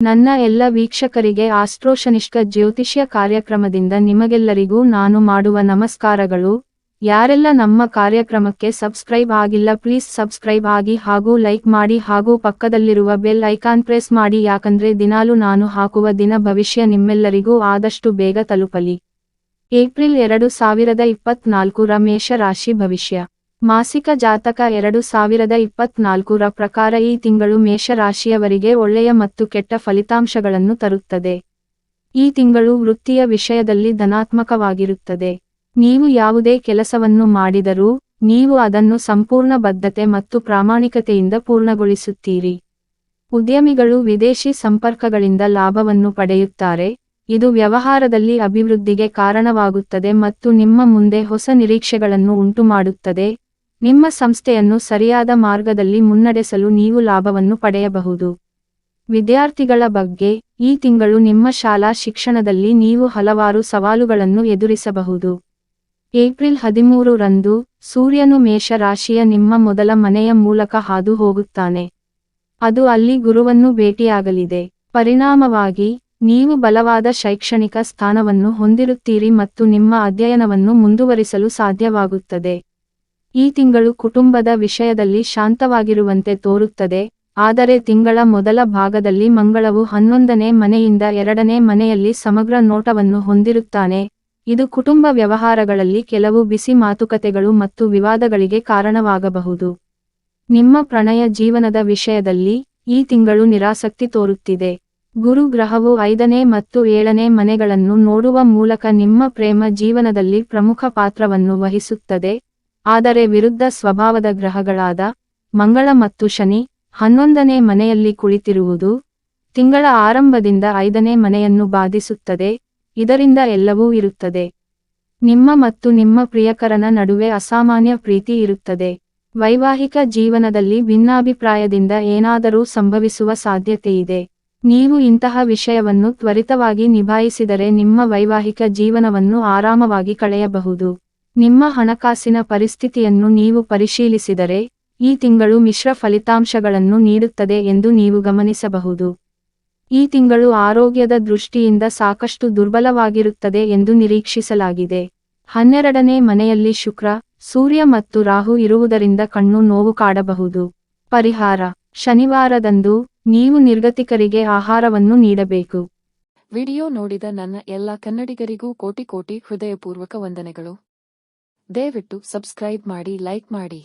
ನನ್ನ ಎಲ್ಲ ವೀಕ್ಷಕರಿಗೆ ಆಸ್ಟ್ರೋಶನಿಷ್ಕ ಜ್ಯೋತಿಷ್ಯ ಕಾರ್ಯಕ್ರಮದಿಂದ ನಿಮಗೆಲ್ಲರಿಗೂ ನಾನು ಮಾಡುವ ನಮಸ್ಕಾರಗಳು. ಯಾರೆಲ್ಲ ನಮ್ಮ ಕಾರ್ಯಕ್ರಮಕ್ಕೆ ಸಬ್ಸ್ಕ್ರೈಬ್ ಆಗಿಲ್ಲ ಪ್ಲೀಸ್ ಸಬ್ಸ್ಕ್ರೈಬ್ ಆಗಿ ಹಾಗೂ ಲೈಕ್ ಮಾಡಿ ಹಾಗೂ ಪಕ್ಕದಲ್ಲಿರುವ ಬೆಲ್ ಐಕಾನ್ ಪ್ರೆಸ್ ಮಾಡಿ, ಯಾಕಂದ್ರೆ ದಿನಾಲು ನಾನು ಹಾಕುವ ದಿನ ಭವಿಷ್ಯ ನಿಮ್ಮೆಲ್ಲರಿಗೂ ಆದಷ್ಟು ಬೇಗ ತಲುಪಲಿ. ಏಪ್ರಿಲ್ 2024 ಮೇಷ ರಾಶಿ ಭವಿಷ್ಯ ಮಾಸಿಕ ಜಾತಕ 2024 ಪ್ರಕಾರ ಈ ತಿಂಗಳು ಮೇಷರಾಶಿಯವರಿಗೆ ಒಳ್ಳೆಯ ಮತ್ತು ಕೆಟ್ಟ ಫಲಿತಾಂಶಗಳನ್ನು ತರುತ್ತದೆ. ಈ ತಿಂಗಳು ವೃತ್ತಿಯ ವಿಷಯದಲ್ಲಿ ಧನಾತ್ಮಕವಾಗಿರುತ್ತದೆ. ನೀವು ಯಾವುದೇ ಕೆಲಸವನ್ನು ಮಾಡಿದರೂ ನೀವು ಅದನ್ನು ಸಂಪೂರ್ಣ ಬದ್ಧತೆ ಮತ್ತು ಪ್ರಾಮಾಣಿಕತೆಯಿಂದ ಪೂರ್ಣಗೊಳಿಸುತ್ತೀರಿ. ಉದ್ಯಮಿಗಳು ವಿದೇಶಿ ಸಂಪರ್ಕಗಳಿಂದ ಲಾಭವನ್ನು ಪಡೆಯುತ್ತಾರೆ. ಇದು ವ್ಯವಹಾರದಲ್ಲಿ ಅಭಿವೃದ್ಧಿಗೆ ಕಾರಣವಾಗುತ್ತದೆ ಮತ್ತು ನಿಮ್ಮ ಮುಂದೆ ಹೊಸ ನಿರೀಕ್ಷೆಗಳನ್ನು ಉಂಟುಮಾಡುತ್ತದೆ. ನಿಮ್ಮ ಸಂಸ್ಥೆಯನ್ನು ಸರಿಯಾದ ಮಾರ್ಗದಲ್ಲಿ ಮುನ್ನಡೆಸಲು ನೀವು ಲಾಭವನ್ನು ಪಡೆಯಬಹುದು. ವಿದ್ಯಾರ್ಥಿಗಳ ಬಗ್ಗೆ ಈ ತಿಂಗಳು ನಿಮ್ಮ ಶಾಲಾ ಶಿಕ್ಷಣದಲ್ಲಿ ನೀವು ಹಲವಾರು ಸವಾಲುಗಳನ್ನು ಎದುರಿಸಬಹುದು. ಏಪ್ರಿಲ್ 13 ರಂದು ಸೂರ್ಯನು ಮೇಷ ರಾಶಿಯ ನಿಮ್ಮ ಮೊದಲ ಮನೆಯ ಮೂಲಕ ಹಾದು ಹೋಗುತ್ತಾನೆ. ಅದು ಅಲ್ಲಿ ಗುರುವನ್ನು ಭೇಟಿಯಾಗಲಿದೆ. ಪರಿಣಾಮವಾಗಿ ನೀವು ಬಲವಾದ ಶೈಕ್ಷಣಿಕ ಸ್ಥಾನವನ್ನು ಹೊಂದಿರುತ್ತೀರಿ ಮತ್ತು ನಿಮ್ಮ ಅಧ್ಯಯನವನ್ನು ಮುಂದುವರಿಸಲು ಸಾಧ್ಯವಾಗುತ್ತದೆ. ಈ ತಿಂಗಳು ಕುಟುಂಬದ ವಿಷಯದಲ್ಲಿ ಶಾಂತವಾಗಿರುವಂತೆ ತೋರುತ್ತದೆ, ಆದರೆ ತಿಂಗಳ ಮೊದಲ ಭಾಗದಲ್ಲಿ ಮಂಗಳವು 11ನೇ ಮನೆಯಿಂದ 2ನೇ ಮನೆಯಲ್ಲಿ ಸಮಗ್ರ ನೋಟವನ್ನು ಹೊಂದಿರುತ್ತಾನೆ. ಇದು ಕುಟುಂಬ ವ್ಯವಹಾರಗಳಲ್ಲಿ ಕೆಲವು ಬಿಸಿ ಮಾತುಕತೆಗಳು ಮತ್ತು ವಿವಾದಗಳಿಗೆ ಕಾರಣವಾಗಬಹುದು. ನಿಮ್ಮ ಪ್ರಣಯ ಜೀವನದ ವಿಷಯದಲ್ಲಿ ಈ ತಿಂಗಳು ನಿರಾಸಕ್ತಿ ತೋರುತ್ತಿದೆ. ಗುರು ಗ್ರಹವು 5ನೇ ಮತ್ತು 7ನೇ ಮನೆಗಳನ್ನು ನೋಡುವ ಮೂಲಕ ನಿಮ್ಮ ಪ್ರೇಮ ಜೀವನದಲ್ಲಿ ಪ್ರಮುಖ ಪಾತ್ರವನ್ನು ವಹಿಸುತ್ತದೆ, ಆದರೆ ವಿರುದ್ಧ ಸ್ವಭಾವದ ಗ್ರಹಗಳಾದ ಮಂಗಳ ಮತ್ತು ಶನಿ 11ನೇ ಮನೆಯಲ್ಲಿ ಕುಳಿತಿರುವುದು ತಿಂಗಳ ಆರಂಭದಿಂದ 5ನೇ ಮನೆಯನ್ನು ಬಾಧಿಸುತ್ತದೆ. ಇದರಿಂದ ಎಲ್ಲವೂ ಇರುತ್ತದೆ. ನಿಮ್ಮ ಮತ್ತು ನಿಮ್ಮ ಪ್ರಿಯಕರನ ನಡುವೆ ಅಸಾಮಾನ್ಯ ಪ್ರೀತಿ ಇರುತ್ತದೆ. ವೈವಾಹಿಕ ಜೀವನದಲ್ಲಿ ಭಿನ್ನಾಭಿಪ್ರಾಯದಿಂದ ಏನಾದರೂ ಸಂಭವಿಸುವ ಸಾಧ್ಯತೆಯಿದೆ. ನೀವು ಇಂತಹ ವಿಷಯವನ್ನು ತ್ವರಿತವಾಗಿ ನಿಭಾಯಿಸಿದರೆ ನಿಮ್ಮ ವೈವಾಹಿಕ ಜೀವನವನ್ನು ಆರಾಮವಾಗಿ ಕಳೆಯಬಹುದು. ನಿಮ್ಮ ಹಣಕಾಸಿನ ಪರಿಸ್ಥಿತಿಯನ್ನು ನೀವು ಪರಿಶೀಲಿಸಿದರೆ ಈ ತಿಂಗಳು ಮಿಶ್ರ ಫಲಿತಾಂಶಗಳನ್ನು ನೀಡುತ್ತದೆ ಎಂದು ನೀವು ಗಮನಿಸಬಹುದು. ಈ ತಿಂಗಳು ಆರೋಗ್ಯದ ದೃಷ್ಟಿಯಿಂದ ಸಾಕಷ್ಟು ದುರ್ಬಲವಾಗಿರುತ್ತದೆ ಎಂದು ನಿರೀಕ್ಷಿಸಲಾಗಿದೆ. 12ನೇ ಮನೆಯಲ್ಲಿ ಶುಕ್ರ, ಸೂರ್ಯ ಮತ್ತು ರಾಹು ಇರುವುದರಿಂದ ಕಣ್ಣು ನೋವು ಕಾಡಬಹುದು. ಪರಿಹಾರ: ಶನಿವಾರದಂದು ನೀವು ನಿರ್ಗತಿಕರಿಗೆ ಆಹಾರವನ್ನು ನೀಡಬೇಕು. ವಿಡಿಯೋ ನೋಡಿದ ನನ್ನ ಎಲ್ಲ ಕನ್ನಡಿಗರಿಗೂ ಕೋಟಿ ಹೃದಯಪೂರ್ವಕ ವಂದನೆಗಳು. ದಯವಿಟ್ಟು ಸಬ್ಸ್ಕ್ರೈಬ್ ಮಾಡಿ, ಲೈಕ್ ಮಾಡಿ.